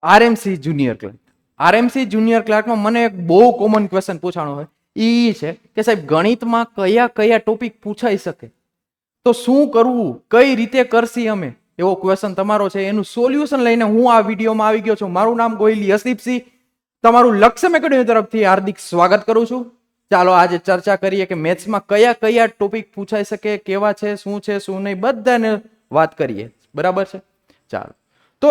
RMC junior clerk. RMC junior ક્લાર્કમાં મને એક બહુ કોમન ક્વેશ્ચન પૂછાણો હોય એ છે કે સાહેબ ગણિતમાં કયા કયા ટોપિક પૂછાઈ શકે, તો શું કરવું, કઈ રીતે કરશી અમે, એવો ક્વેશ્ચન તમારો છે. એનું સોલ્યુશન લઈને હું આ વિડીયોમાં આવી ગયો છું. મારું નામ ગોહિલી હસદીપસિંહ, તમારું લક્ષ્ય એકેડમી તરફથી હાર્દિક સ્વાગત કરું છું. ચાલો આજે ચર્ચા કરીએ કે મેથ્સમાં કયા કયા ટોપિક પૂછાઈ શકે, કેવા છે, શું નહીં, બધાને વાત કરીએ. બરાબર છે? ચાલો. તો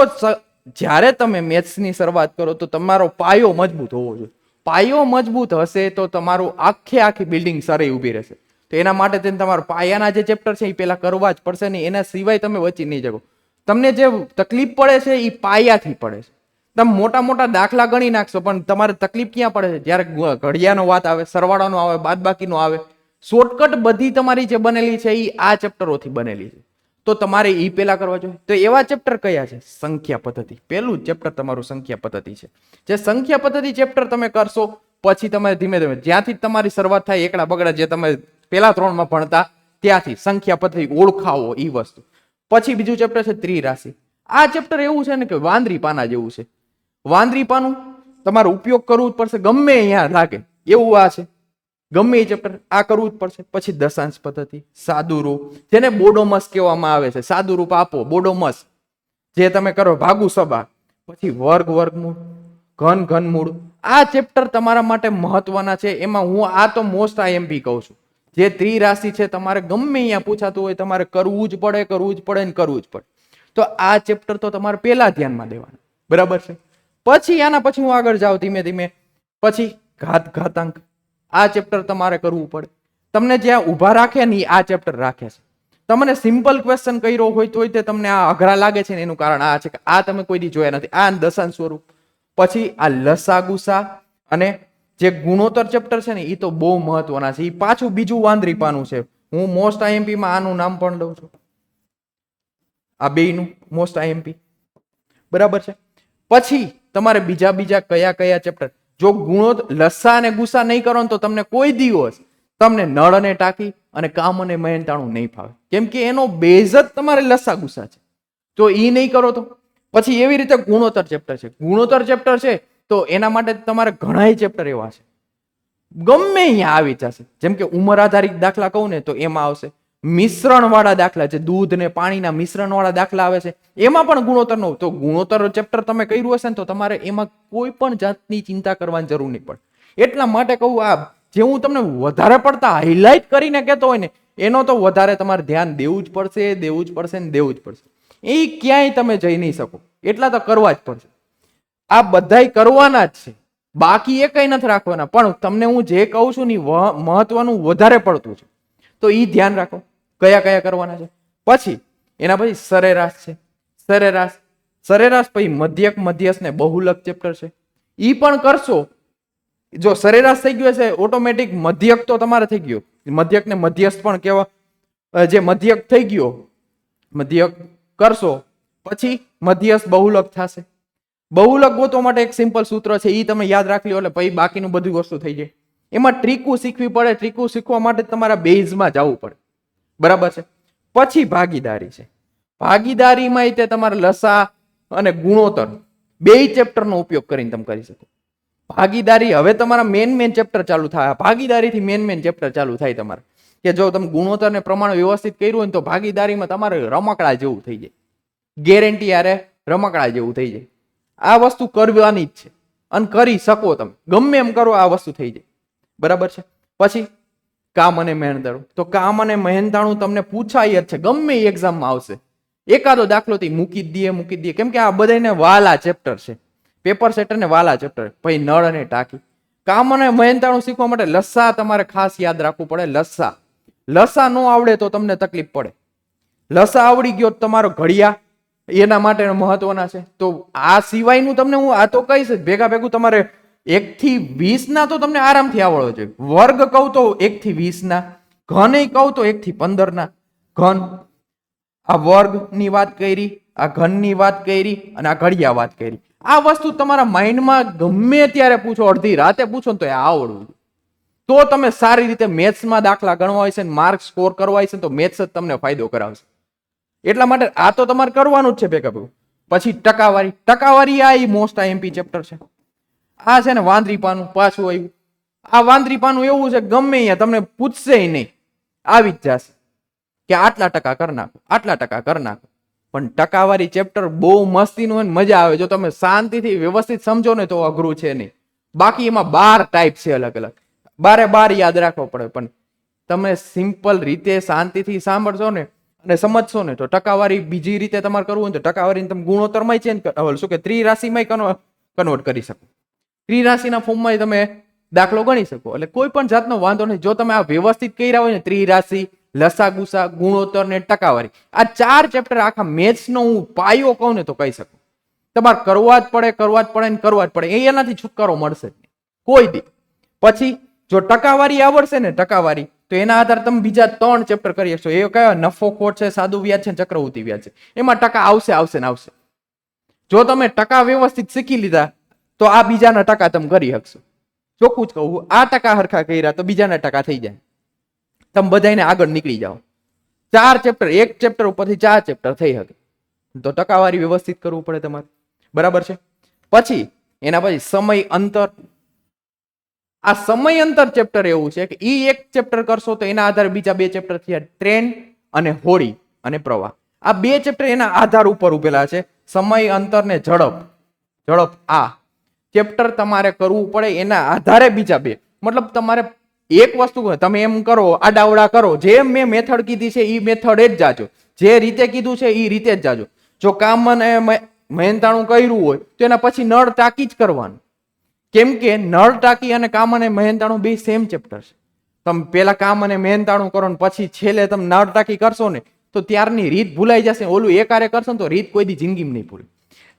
જ્યારે તમે મેથ્સની શરૂઆત કરો તો તમારો પાયો મજબૂત હોવો જોઈએ. પાયો મજબૂત હશે તો તમારું આખી બિલ્ડિંગ સારી ઊભી રહેશે. તો એના માટે તેને તમારા પાયાના જે ચેપ્ટર છે એ પેલા કરવા જ પડશે નહીં. એના સિવાય તમે વચ્ચે નહીં જગો. તમને જે તકલીફ પડે છે એ પાયાથી પડે છે. તમે મોટા મોટા દાખલા ગણી નાખશો પણ તમારે તકલીફ ક્યાં પડે છે? જ્યારે ઘડિયાનો વાત આવે, સરવાળાનો આવે, બાદબાકીનો આવે, શોર્ટકટ બધી તમારી જે બનેલી છે એ આ ચેપ્ટરોથી બનેલી છે. તો તમારે એ પેલા કરવા જોઈએ. તો એવા ચેપ્ટર કયા છે? સંખ્યા પદ્ધતિ. પહેલું ચેપ્ટર તમારું સંખ્યા પદ્ધતિ છે. જે સંખ્યા પદ્ધતિ ચેપ્ટર તમે કરશો પછી તમે ધીમે ધીમે જ્યાંથી તમારી શરૂઆત થાય એકડા બગડા જે તમે પેલા 3માં ભણતા ત્યાંથી સંખ્યા પદ્ધતિ ઓળખાવો એ વસ્તુ. પછી બીજું ચેપ્ટર છે ત્રિરાશિ. આ ચેપ્ટર એવું છે ને કે વાંદરી પાના જેવું છે. વાંદરી પાનું તમારે ઉપયોગ કરવું જ પડશે ગમે અહીંયા લાગે એવું આ છે. ગમે એ ચેપ્ટર આ કરવું જ પડશે. પછી દશાંશ પદ્ધતિ, સાદુરૂપ, જેને બોડોમસ કહેવામાં આવે છે. સાદુરૂપ આપો, બોડોમસ જે તમે કરો, ભાગુ સભા. પછી વર્ગ, વર્ગમૂળ, ઘન, ઘનમૂળ. આ ચેપ્ટર તમારા માટે મહત્વના છે. એમાં હું આ તો મોસ્ટ આઈએમપી કહું છું. જે ત્રિરાશિ છે તમારે ગમે અહીંયા પૂછાતું હોય તમારે કરવું જ પડે ને કરવું જ પડે. તો આ ચેપ્ટર તો તમારે પેલા ધ્યાનમાં દેવાનું. બરાબર છે? પછી આના પછી હું આગળ જાઉં ધીમે ધીમે. પછી ઘાતાંક. આ ચેપ્ટર તમારે કરવું પડે. તમને જ્યાં ઊભા રાખે ને આ ચેપ્ટર રાખે છે. તમને સિમ્પલ ક્વેશ્ચન કર્યો હોય તો તે તમને આ અઘરા લાગે છે ને એનું કારણ આ છે કે આ તમે કોઈ દી જોયા નથી. આ દશાંશ સ્વરૂપ. પછી આ લસા ગુસા અને જે ગુણોત્તર ચેપ્ટર છે ને એ તો બહુ મહત્વના છે. એ પાછું બીજું વાંદરી પાનું છે. હું મોસ્ટ આઈએમપી માં આનું નામ પણ દઉં છું. આ બેયનું મોસ્ટ આઈએમપી. બરાબર છે? પછી તમારે બીજા કયા ચેપ્ટર, જો લસા અને ગુસા નહીં કરો ને તો તમને કોઈ દિવસ તમને નળ અને ટાંકી અને કામ અને મહેનતાણું નહીં ફાવે. કેમ કે એનો બેઝ જ તમારે લસા ગુસા છે. તો એ નહીં કરો તો પછી એવી રીતે ગુણોત્તર ચેપ્ટર છે. ગુણોત્તર ચેપ્ટર છે તો એના માટે તમારે ઘણા ચેપ્ટર એવા છે ગમે અહીંયા આવી જશે. જેમ કે ઉંમર આધારિત દાખલા કહું ને તો એમાં આવશે. મિશ્રણ વાળા દાખલા છે, દૂધ ને પાણીના મિશ્રણ વાળા દાખલા આવે છે, એમાં પણ ગુણોત્તર નો. તો ગુણોત્તર ચેપ્ટર તમે કર્યું હશે ને તો તમારે એમાં કોઈ પણ જાતની ચિંતા કરવાની જરૂર નહીં પડે. એટલા માટે કહું આ જે હું તમને વધારે પડતા હાઇલાઇટ કરીને કહેતો હોય ને એનો તો વધારે તમારે ધ્યાન દેવું જ પડશે. એ ક્યાંય તમે જઈ નહીં શકો. એટલા તો કરવા જ પડશે. આ બધાય કરવાના જ છે, બાકી એ કઈ નથી રાખવાના. પણ તમને હું જે કહું છું ને મહત્વનું વધારે પડતું છે તો એ ધ્યાન રાખો કયા કરવાના છે. પછી એના પછી સરેરાશ છે. સરેરાશ પછી મધ્યક, મધ્યસ્થ ને બહુલક ચેપ્ટર છે. ઈ પણ કરશો. જો સરેરાશ થઈ ગયો છે ઓટોમેટિક મધ્યક તો તમારે થઈ ગયો. મધ્યક ને મધ્યસ્થ પણ કેવા, જે મધ્યક થઈ ગયો મધ્યક કરશો પછી મધ્યસ્થ બહુલક થશે. બહુલક ગોતવા માટે એક સિમ્પલ સૂત્ર છે, એ તમે યાદ રાખી લો એટલે પછી બાકીનું બધી વસ્તુ થઈ જાય. એમાં ટ્રીકું શીખવી પડે. ટ્રીકું શીખવા માટે તમારા બેઝમાં જવું પડે. બરાબર છે? પછી ભાગીદારી છે. ભાગીદારીમાં તે તમારે લસા અને ગુણોત્તર બે ચેપ્ટરનો ઉપયોગ કરીને તમે કરી શકો. ભાગીદારી હવે તમારા મેન ચેપ્ટર ચાલુ થાય. ભાગીદારીથી મેન ચેપ્ટર ચાલુ થાય તમારે. કે જો તમે ગુણોત્તર ને પ્રમાણ વ્યવસ્થિત કર્યું હોય તો ભાગીદારીમાં તમારે રમકડા જેવું થઈ જાય. ગેરંટી યારે રમકડા જેવું થઈ જાય. આ વસ્તુ કરવાની જ છે અને કરી શકો તમે. ગમે એમ કરો આ વસ્તુ થઈ જાય. બરાબર છે? પછી કામ અને મહેનતાણું. તો કામ અને મહેનતાણું તમને પૂછાય જ છે, ગમે એ એક્ઝામમાં આવશે. એકાદો દાખલો થી મૂકી જ દઈએ કેમ કે આ બધાને વાલા ચેપ્ટર છે. પેપર સેટર ને વાલા ચેપ્ટર. પછી નળ અને ટાંકી. કામ અને મહેનતાણું શીખવા માટે લસા તમારે ખાસ યાદ રાખવું પડે. લસા ન આવડે તો તમને તકલીફ પડે. લસા આવડી ગયો તમારો ઘડિયા એના માટે મહત્વના છે. તો આ સિવાયનું તમને હું આ તો કહીશ ભેગું તમારે 1 થી 20 ના તો તમને આરામથી આવડવો જોઈએ. વર્ગ કહું તો 1 થી 20 ના, ઘન કહું તો 1 થી 15 ના. ઘન આ વર્ગ ની વાત કરી, આ ઘન ની વાત કરી અને આ ઘડિયા વાત કરી. આ વસ્તુ તમારા માઇન્ડમાં ગમે ત્યારે પૂછો, અડધી રાતે પૂછો ને તો એ આવડવું. તો તમે સારી રીતે મેથ્સમાં દાખલા ગણવા હોય છે, માર્ક સ્કોર કરવા હોય છે તો મેથ્સ જ તમને ફાયદો કરાવશે. એટલા માટે આ તો તમારે કરવાનું જ છે ભેગા. પછી ટકાવારી. ટકાવારી આ મોસ્ટ આઈએમપી ચેપ્ટર છે. આ છે ને વાંદરી પાનું પાછું આવ્યું. આ વાંદરી પાનું એવું છે ગમે અહીંયા તમને પૂછશે નહીં, આવી જ જશે કે આટલા ટકા કરી નાખો, આટલા ટકા કરી નાખો. પણ ટકાવારી ચેપ્ટર બહુ મસ્તીનું અને મજા આવે. જો તમે શાંતિથી વ્યવસ્થિત સમજો ને તો અઘરું છે નહીં. બાકી એમાં 12 ટાઈપ છે અલગ અલગ, 12 યાદ રાખવો પડે. પણ તમે સિમ્પલ રીતે શાંતિથી સાંભળશો ને અને સમજશો ને તો ટકાવારી બીજી રીતે તમારે કરવું હોય તો ટકાવારીને તમે ગુણોત્તરમાં ચેન્જ શું કે ત્રિરાશિમાં કન્વર્ટ કરી શકો. ત્રિરાશિના ફોર્મમાં તમે દાખલો ગણી શકો. એટલે કોઈ પણ જાતનો વાંધો નહીં. જો તમે આ વ્યવસ્થિત કર્યા હોય ને, ત્રિરાશિ, લસા ગુસા, ગુણોત્તર ને ટકાવારી, આ 4 ચેપ્ટર આખા મેથ્સનો હું પાયો કહું ને તો કહી શકું. તમારે કરવા જ પડે, કરવા જ પડે ને કરવા જ પડે. એનાથી છુટકારો મળશે જ નહીં કોઈ દી. પછી જો ટકાવારી આવડશે ને, ટકાવારી, તો એના આધારે તમે બીજા 3 ચેપ્ટર કરી શકશો. એ કયા? નફો ખોટ છે, સાદું વ્યાજ છે, ચક્રવૃત્તિ વ્યાજ છે. એમાં ટકા આવશે આવશે ને આવશે. જો તમે ટકા વ્યવસ્થિત શીખી લીધા તો આ બીજાના ટકા તમે કરી શકશો. ચોખ્ખું જ કહું, આ ટકા હરખા કર્યા તો બીજાના ટકા થઈ જાય. તમે બધાને આગળ નીકળી જાઓ. 4 ચેપ્ટર, એક ચેપ્ટર ઉપરથી 4 ચેપ્ટર થઈ શકે. તો ટકાવારી વ્યવસ્થિત કરવું પડે તમારે. બરાબર છે. પછી એના પછી સમય અંતર. આ સમય અંતર ચેપ્ટર એવું છે કે ઈ એક ચેપ્ટર કરશો તો એના આધારે બીજા 2 ચેપ્ટર થયા, ટ્રેન અને હોડી અને પ્રવાહ. આ 2 ચેપ્ટર એના આધાર ઉપર ઉભેલા છે. સમય અંતર ને ઝડપ. ઝડપ આ ચેપ્ટર તમારે કરવું પડે. એના આધારે બીજા 2. મતલબ તમારે એક વસ્તુ તમે એમ કરો, આડાવડા કરો, જેમ મેં મેથડ કીધી છે એ મેથડ જ જાજો, જે રીતે કીધું છે એ રીતે જ જાજો. જો કામ અને મહેનતાણું કર્યું હોય તો એના પછી નળ ટાંકી જ કરવાનું. કેમ કે નળ ટાંકી અને કામ અને મહેનતાણું 2 સેમ ચેપ્ટર છે. તમે પેલા કામ અને મહેનતાણું કરો ને પછી છેલ્લે તમે નળ ટાંકી કરશો ને તો ત્યારની રીત ભૂલાઈ જશે. ઓલું એકારે કરશો ને તો રીત કોઈ દી જિંદગીમાં નહીં ભૂલે.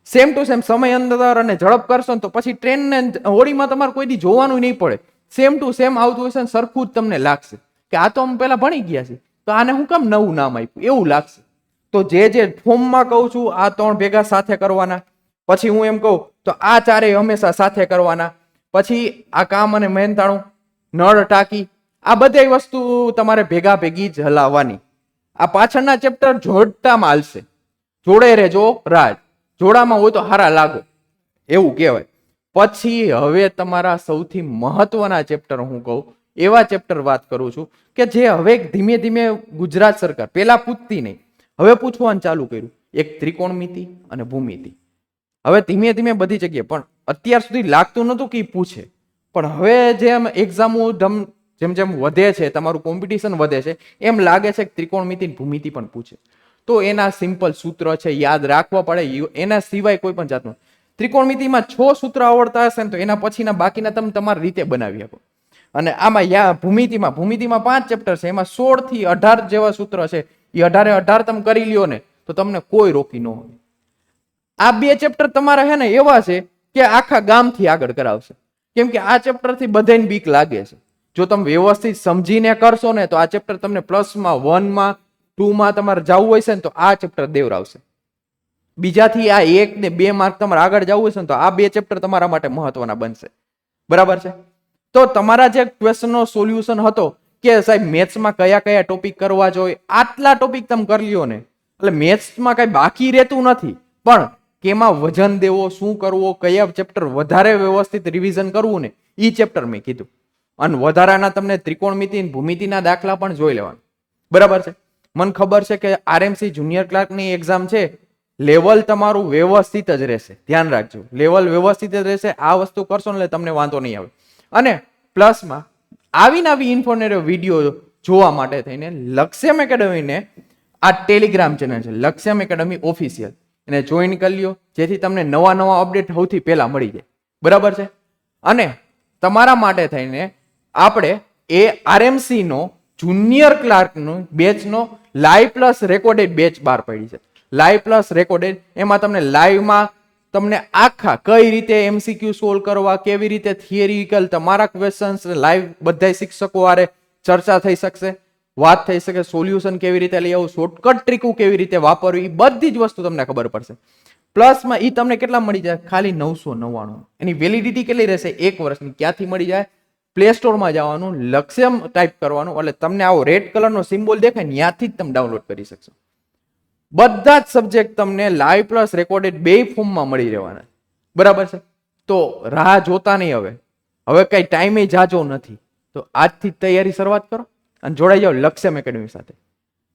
સેમ ટુ સેમ સમય અંતર અને ઝડપ કરશો ને તો પછી ટ્રેન ને હોડીમાં તમારે કોઈ દી જોવાનું નહીં પડે. સેમ ટુ સેમ આવતું હશે ને સરખું જ તમને લાગશે કે આ તો અમે પેલા ભણી ગયા છે તો આને હું કેમ નવું નામ આપ્યું એવું લાગશે. તો જે ફોર્મમાં કહું છું આ 3 ભેગા સાથે કરવાના. પછી હું એમ કહું તો આ 4 હંમેશા સાથે કરવાના. પછી આ કામ અને મહેનતાણું, નળ ટાંકી, આ બધી વસ્તુ તમારે ભેગા ભેગી જ હલાવવાની. આ પાછળના ચેપ્ટર જોડતામાં હાલશે. જોડે રહેજો રાજ, જોડામાં હોય તો હારા લાગો એવું કહેવાય. પછી હવે તમારા સૌથી મહત્વના ચેપ્ટર હું કહું એવા ચેપ્ટર વાત કરું છું કે જે હવે ધીમે ધીમે ગુજરાત સરકાર પેલા પૂછતી નહીં, હવે પૂછવાનું ચાલુ કર્યું. એક ત્રિકોણમિતિ અને ભૂમિતિ. હવે ધીમે ધીમે બધી જગ્યાએ, પણ અત્યાર સુધી લાગતું નતું કે પૂછે. પણ હવે જેમ એક્ઝામો જેમ જેમ વધે છે, તમારું કોમ્પિટિશન વધે છે, એમ લાગે છે કે ત્રિકોણમિતિ ભૂમિતિ પણ પૂછે. તો એના સિમ્પલ સૂત્ર છે, યાદ રાખવા પડે. એના સિવાય કોઈ પણ જાતનું ત્રિકોણમિતિમાં 6 સૂત્ર આવડતા હશે ને તો એના પછીના બાકીના તમે તમારી રીતે બનાવી શકો. અને આમાં ભૂમિતિમાં 5 ચેપ્ટર છે, એમાં 16 થી 18 જેવા સૂત્ર છે. એ 18 તમે કરી લ્યો ને તો તમને કોઈ રોકી ન હોય. આ 2 ચેપ્ટર તમારા હે ને એવા છે કે આખા ગામથી આગળ કરાવશે. કેમ કે આ ચેપ્ટર થી બધાને બીક લાગે છે. જો તમે વ્યવસ્થિત સમજીને કરશો ને તો આ ચેપ્ટર તમને પ્લસમાં 1 માં 2 માં તમારે જવું હોય છે ને તો આ ચેપ્ટર દેવરાવશે. બીજાથી આ 1 ને 2 માર્ક તમારે આગળ જવું હશે ને તો આ 2 ચેપ્ટર તમારા માટે મહત્વના બનશે. બરાબર છે. તો તમારા જે ક્વેશ્ચનનો સોલ્યુશન હતો કે સાહેબ મેથ્સમાં કયા કયા ટોપિક કરવા જોઈએ, આટલા ટોપિક તમે કરી લ્યો ને એટલે મેથ્સમાં કઈ બાકી રહેતું નથી. પણ કેમાં વજન દેવો, શું કરવો, કયા ચેપ્ટર વધારે વ્યવસ્થિત રિવિઝન કરવું ને એ ચેપ્ટર મેં કીધું. અને વધારાના તમને ત્રિકોણમિતિ ભૂમિતિના દાખલા પણ જોઈ લેવાનું. બરાબર છે. મને ખબર છે કે આરએમસી જુનિયર ક્લાર્કની એક્ઝામ છે, લેવલ તમારું વ્યવસ્થિત જ રહેશે. ધ્યાન રાખજો, લેવલ વ્યવસ્થિત જ રહેશે. આ વસ્તુ કરશો ને એટલે તમને વાંધો નહીં આવે. અને પ્લસમાં આવી ઇન્ફોર્મેટિવ વિડીયો જોવા માટે થઈને લક્ષ્યમ એકેડમીને આ ટેલિગ્રામ ચેનલ છે, લક્ષ્યમ એકેડમી ઓફિશિયલ, એને જોઈન કરી લ્યો જેથી તમને નવા અપડેટ સૌથી પહેલા મળી જાય. બરાબર છે. અને તમારા માટે થઈને આપણે એ આરએમસી નો જુનિયર ક્લાર્કનો બેચનો લાઈવ પ્લસ રેકોર્ડેડ બેચ બહાર પડી છે. લાઈવ પ્લસ રેકોર્ડેડ, એમાં તમને લાઈવમાં તમને આખા કઈ રીતે એમસીક્યુ સોલ્વ કરવા, કેવી રીતે થિયરિકલ તમારા ક્વેશ્ચન્સ લાઈવ બધા શિક્ષકો આરે ચર્ચા થઈ શકશે, વાત થઈ શકે, સોલ્યુશન કેવી રીતે લઈ આવું, શોર્ટકટ ટ્રીકો કેવી રીતે વાપરવી, બધી જ વસ્તુ તમને ખબર પડશે. પ્લસમાં એ તમને કેટલા મળી જાય? ખાલી 999. એની વેલિડિટી કેટલી રહેશે? 1 વર્ષની. ક્યાંથી મળી જાય? પ્લે સ્ટોરમાં જવાનું, લક્ષ્યમ ટાઈપ કરવાનું, એટલે તમને આવો રેડ કલરનો સિમ્બોલ દેખાય ત્યાંથી જ તમે ડાઉનલોડ કરી શકશો. બધા જ સબ્જેક્ટ તમને લાઈવ પ્લસ રેકોર્ડેડ બે ફોર્મમાં મળી રહેવાના. બરાબર છે? તો રાહ જોતા નહીં હવે કઈ ટાઈમે જાજો નથી. તો આજથી તૈયારી શરૂઆત કરો અને જોડાઈ જાઓ લક્ષ્યમ એકેડમી સાથે.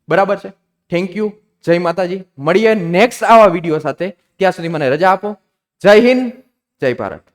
બરાબર છે? Thank you. જય માતાજી. મળીએ નેક્સ્ટ આવા વિડીયો સાથે. ત્યાં સુધી મને રજા આપો. જય હિન્દ, જય ભારત.